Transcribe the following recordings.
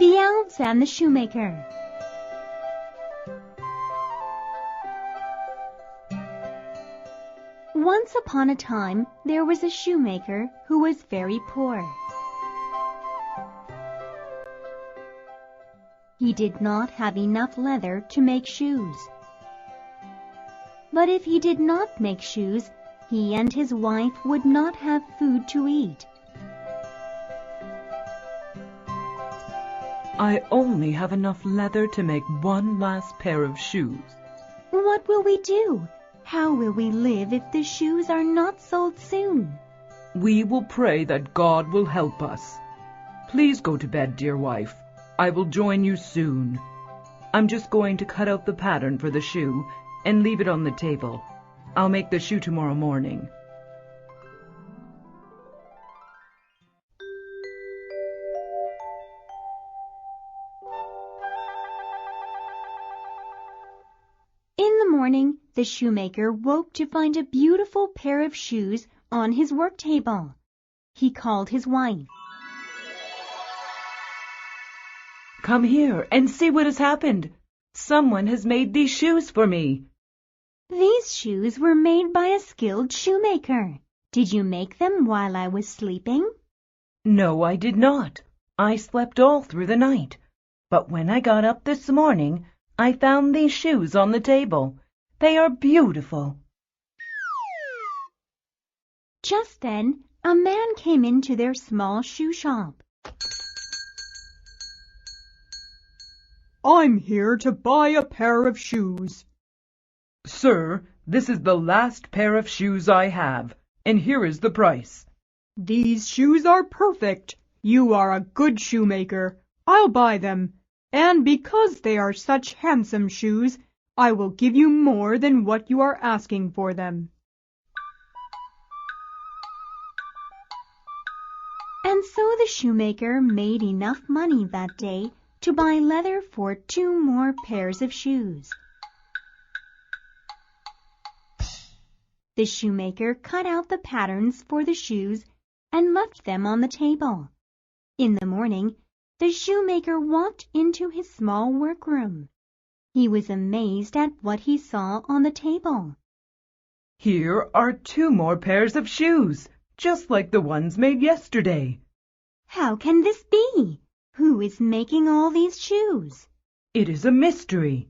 The Elves and the Shoemaker. Once upon a time, there was a shoemaker who was very poor. He did not have enough leather to make shoes. But if he did not make shoes, he and his wife would not have food to eat. I only have enough leather to make one last pair of shoes. What will we do? How will we live if the shoes are not sold soon? We will pray that God will help us. Please go to bed, dear wife. I will join you soon. I'm just going to cut out the pattern for the shoe and leave it on the table. I'll make the shoe tomorrow morning. In the morning, the shoemaker woke to find a beautiful pair of shoes on his work table. He called his wife. Come here and see what has happened. Someone has made these shoes for me. These shoes were made by a skilled shoemaker. Did you make them while I was sleeping? No, I did not. I slept all through the night. But when I got up this morning, I found these shoes on the table. They are beautiful. Just then, a man came into their small shoe shop. I'm here to buy a pair of shoes. Sir, this is the last pair of shoes I have, and here is the price. These shoes are perfect. You are a good shoemaker. I'll buy them. And because they are such handsome shoes, I will give you more than what you are asking for them. And so the shoemaker made enough money that day to buy leather for 2 more pairs of shoes. The shoemaker cut out the patterns for the shoes and left them on the table. In the morning, the shoemaker walked into his small workroom. He was amazed at what he saw on the table. Here are 2 more pairs of shoes, just like the ones made yesterday. How can this be? Who is making all these shoes? It is a mystery.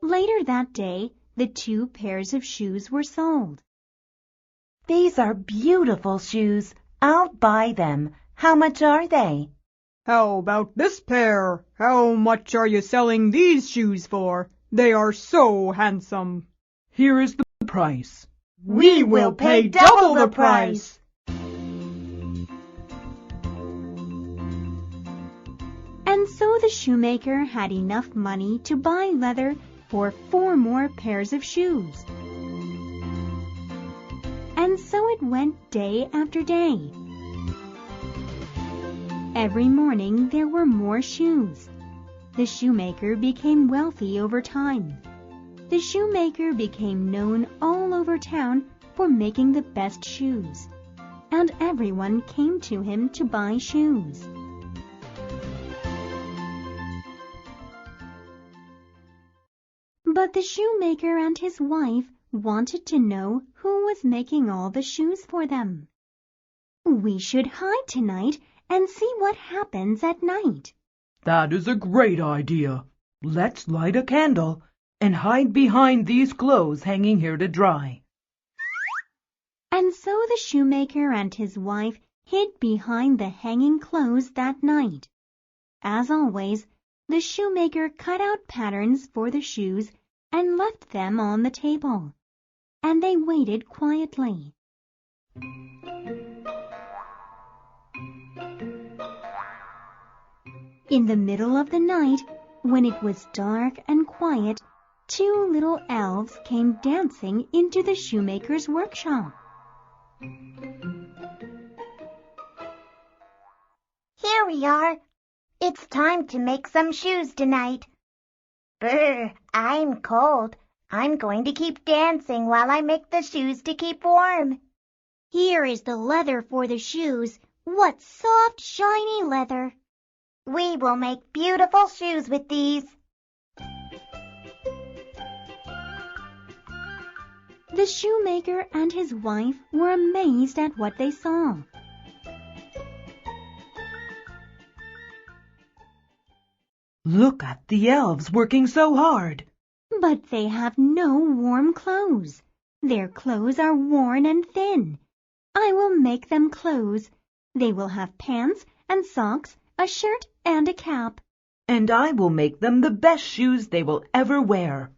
Later that day, the 2 pairs of shoes were sold. These are beautiful shoes. I'll buy them. How much are they? How about this pair? How much are you selling these shoes for? They are so handsome. Here is the price. We will pay double the price. And so the shoemaker had enough money to buy leather for 4 more pairs of shoes. And so it went day after day. Every morning there were more shoes. The shoemaker became wealthy over time. The shoemaker became known all over town for making the best shoes, and everyone came to him to buy shoes. But the shoemaker and his wife wanted to know who was making all the shoes for them. We should hide tonight and see what happens at night. That is a great idea. Let's light a candle and hide behind these clothes hanging here to dry. And so the shoemaker and his wife hid behind the hanging clothes that night. As always, the shoemaker cut out patterns for the shoes and left them on the table, and they waited quietly. In the middle of the night, when it was dark and quiet, 2 little elves came dancing into the shoemaker's workshop. Here we are. It's time to make some shoes tonight. Brr, I'm cold. I'm going to keep dancing while I make the shoes to keep warm. Here is the leather for the shoes. What soft, shiny leather. We will make beautiful shoes with these. The shoemaker and his wife were amazed at what they saw. Look at the elves working so hard. But they have no warm clothes. Their clothes are worn and thin. I will make them clothes. They will have pants and socks, a shirt and a cap. And I will make them the best shoes they will ever wear.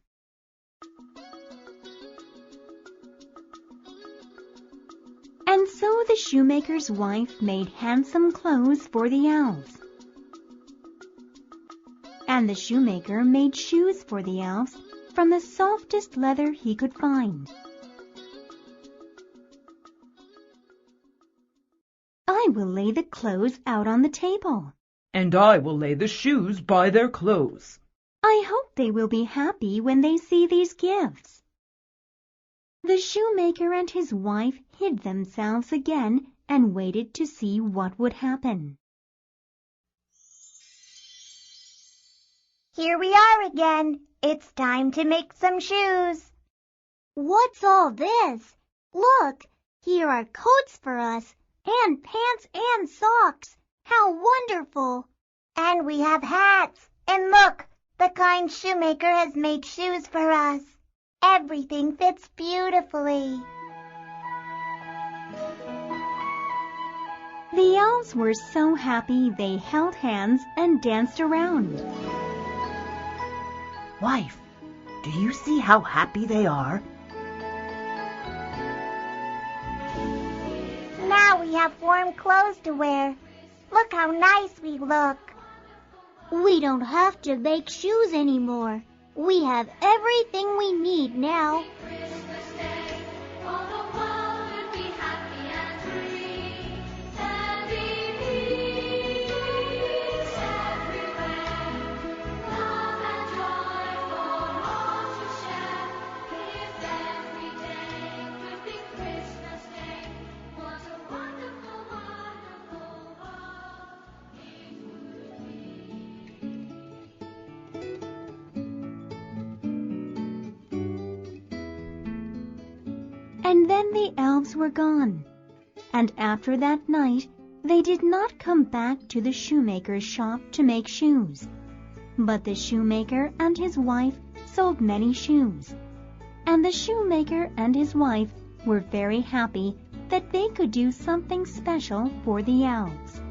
And so the shoemaker's wife made handsome clothes for the elves. And the shoemaker made shoes for the elves from the softest leather he could find. I will lay the clothes out on the table. And I will lay the shoes by their clothes. I hope they will be happy when they see these gifts. The shoemaker and his wife hid themselves again and waited to see what would happen. Here we are again. It's time to make some shoes. What's all this? Look, here are coats for us, and pants and socks. How wonderful! And we have hats. And look, the kind shoemaker has made shoes for us. Everything fits beautifully. The elves were so happy they held hands and danced around. Wife, do you see how happy they are? Now we have warm clothes to wear. Look how nice we look. We don't have to make shoes anymore. We have everything we need now. And then the elves were gone, and after that night they did not come back to the shoemaker's shop to make shoes. But the shoemaker and his wife sold many shoes, and the shoemaker and his wife were very happy that they could do something special for the elves.